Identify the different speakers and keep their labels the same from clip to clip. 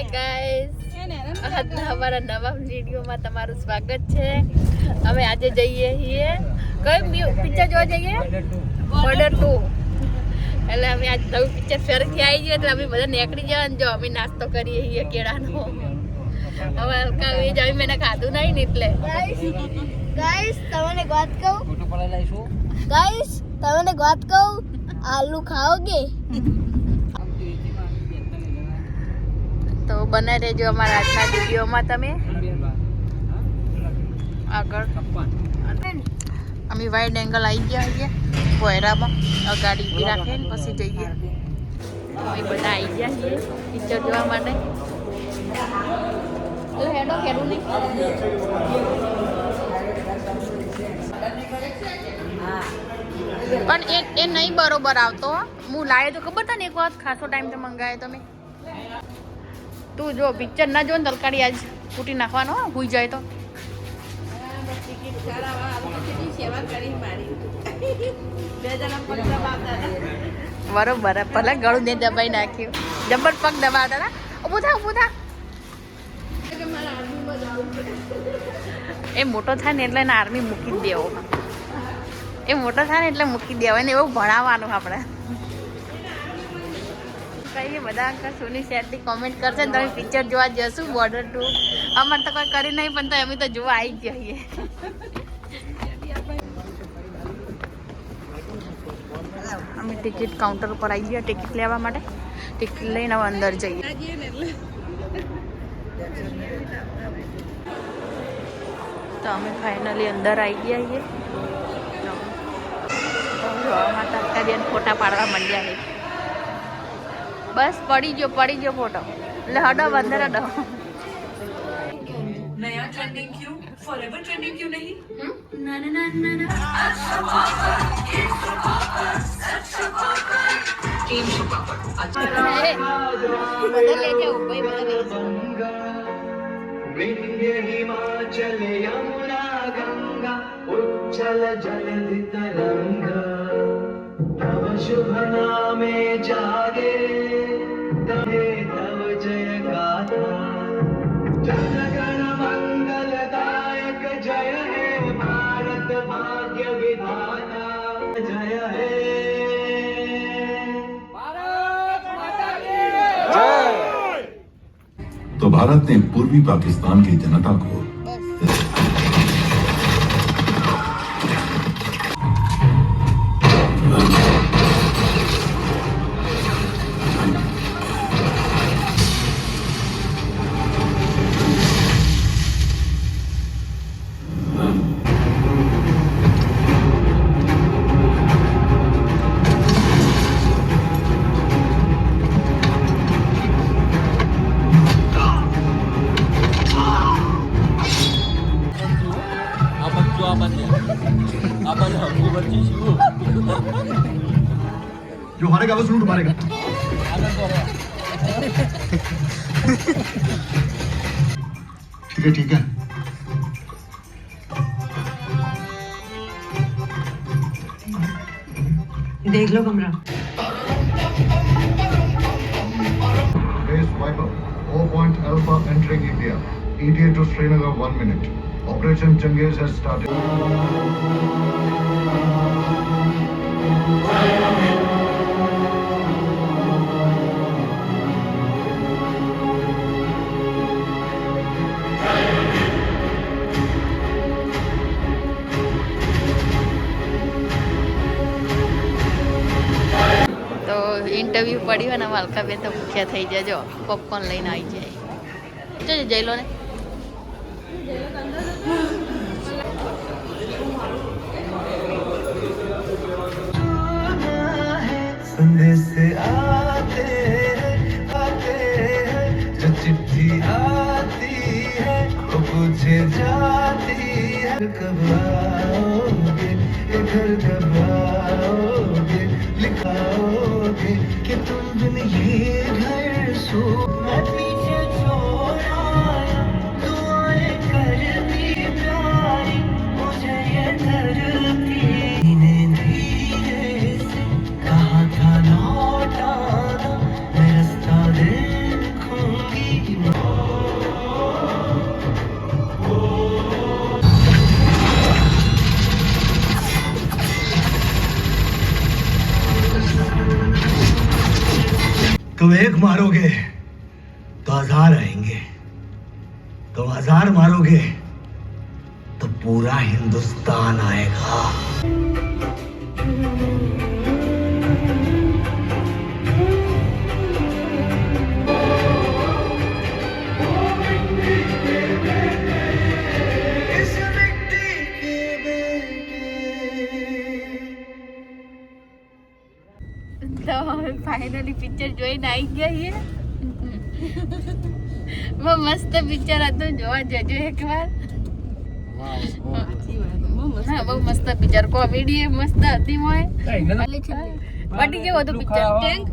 Speaker 1: Hi guys, આજના અમારા નવા વિડીયોમાં તમારું સ્વાગત છે. અમે આજે જઈએ છીએ કઈ પિક્ચર જોવા જઈએ, બોર્ડર 2. એટલે અમે આજ નવું પિક્ચર ફેરથી આવી ગયો એટલે અમે બધા નીકળી ગયા. જો અમે નાસ્તો કરીએ છીએ કેળાનો. હવે હલકા એ જ મેં ખાધું નહીં ને એટલે
Speaker 2: ગાઈસ તમને વાત કહું, ગાઈસ તમને વાત કહું, આલુ ખાઓગે
Speaker 1: તો બને રહેજો અમારા આજના વિડીયોમાં. તમે આગળ અમે વાઇડ એંગલ આવી ગયા છીએ પોયરામાં. ગાડી ઊભી રાખે ને પછી જઈએ. અમે બધા આવી ગયા છીએ પિક્ચર જોવા માટે. એટલે હેડો હેડું નહીં પણ એ નહીં બરોબર આવતો. હું લાવ્યો તો ખબર था ને એક વખત ખાસો ટાઈમ તો મંગાવ્યો તમે. તું જો પિક્ચર ના જો ને તરકારી આજ ફૂટી નાખવાનો ભૂઈ જાય તો. બરોબર ભલે ગળું ને દબાઈ નાખ્યું. જબર પગ દબાવતા હતા. ઊભું થા ઊભું થા. એ મોટો થાય ને એટલે એને આર્મી મૂકી જ દેવો. એ મોટો થાય ને એટલે મૂકી દેવાય ને એવું ભણાવવાનું આપણે. કહીએ બધા અંકલ સોની શેઠની કોમેન્ટ કરશે ને તમે પિક્ચર જોવા જશું બોર્ડર 2. અમારે તો કોઈ કરી નહીં પણ તો અમે તો જોવા આવી જ જઈએ. અમે ટિકિટ કાઉન્ટર ઉપર આવી ગયા ટિકિટ લેવા માટે. ટિકિટ લઈને હવે અંદર જઈએ. તો અમે ફાઇનલી અંદર આવી ગયા છીએ. માતા બેન ફોટા પાડવા માંડ્યા છે. બસ પડી ગયો ફોટો. એટલે હડો અંદર હડો.
Speaker 3: नया ट्रेंडिंग क्यों, फॉरएवर ट्रेंडिंग क्यों नहीं?
Speaker 1: ના ના ના ના ના
Speaker 3: टीम सुपर अच्छा
Speaker 1: બધા લઈ જાઓ ભાઈ, બધા લઈ જાઓ.
Speaker 4: विंध्य हिमाचल यमुना गंगा उच्चल जलधि तरंगा तव शुभ नामे जागे तवे तव जय गाथा जनगण मंगलदायक जय हे भारत भाग्य विधाता जय हे
Speaker 5: तो भारत ने पूर्वी पाकिस्तान की जनता को जो हारेगा वो जरूर मारेगा. ठीक है
Speaker 3: देख लो कमरा.
Speaker 5: Base Viper, O-Point Alpha entering India. ETA to Srinagar 1 minute. Operation Changiz has started.
Speaker 1: તો ઇન્ટરવ્યૂ પડ્યું અને વાલકા બેન તો ભૂખ્યા થઈ જાય. જો પોપકોર્ન લઈને આવી જાય. જોજે જઈ લો ને.
Speaker 4: संदेश आते हैं जो चिट्ठी आती है वो पूछे जाती है कब आओगे ये घर कब आओगे लिखाओगे कि तुम बिन ये घर सो मैं पीछे छोड़ आया दुआएं करती प्यारी मुझे ये धरती ने धीरे से कहा था लौटाना मैं रास्ता देखूंगी तुम एक मारोगे तो 1000 आएंगे, तुम 1000 मारोगे तो पूरा हिंदुस्तान आएगा.
Speaker 1: તો હવે ફાઇનલી પિક્ચર જોઈને આવી ગયા છીએ. બહુ મસ્ત પિક્ચર હતું, જોવા જજો એકવાર. હા બહુ મસ્ત પિક્ચર, કોમેડી મસ્ત હતી મોય. પટી કેવું હતું પિક્ચર? ટેન્ક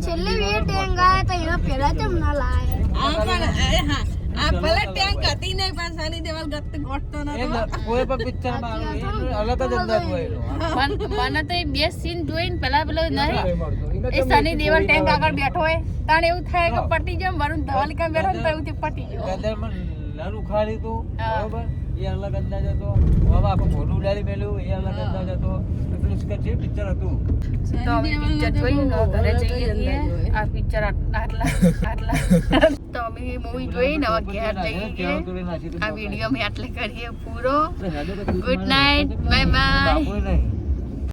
Speaker 2: છેલ્લે બે ટેંગ આયા તો એના પહેલા કેમ ના લાયા?
Speaker 1: આ ભલે ટેન્ક હતી નહીં પણ સની દેવલ ગોઠતો નતો.
Speaker 6: કોઈ પણ પિક્ચર માં અલગ જ અંદાજ હોય એનો.
Speaker 1: મને તો એ બે સીન જોઈને પેલા નહીં એ સની દેવલ ટેન્ક આગળ બેઠો હોય તાણ એવું થાય કે પટી જાય. વરુણ ધવન કાં બેઠો ને તો એવું પટી જાય.
Speaker 6: ગદરમાં નાનું ખાલી હતું
Speaker 1: હા.
Speaker 6: બરોબર, એ અલગ અંદાજ હતો. હવે આખું મોઢું ઉડાડી મેલ્યું, એ અલગ અંદાજ હતો. એટલું જ જે પિક્ચર હતું.
Speaker 1: તો અમે પિક્ચર જોઈને ઘરે જઈએ છીએ. આ પિક્ચર આટલા તો અમે મૂવી જોઈને હવે ઘેર જઈએ છીએ. આ વિડીયો અમે આટલે કરીએ પૂરો. Good night, bye bye.
Speaker 6: નહીં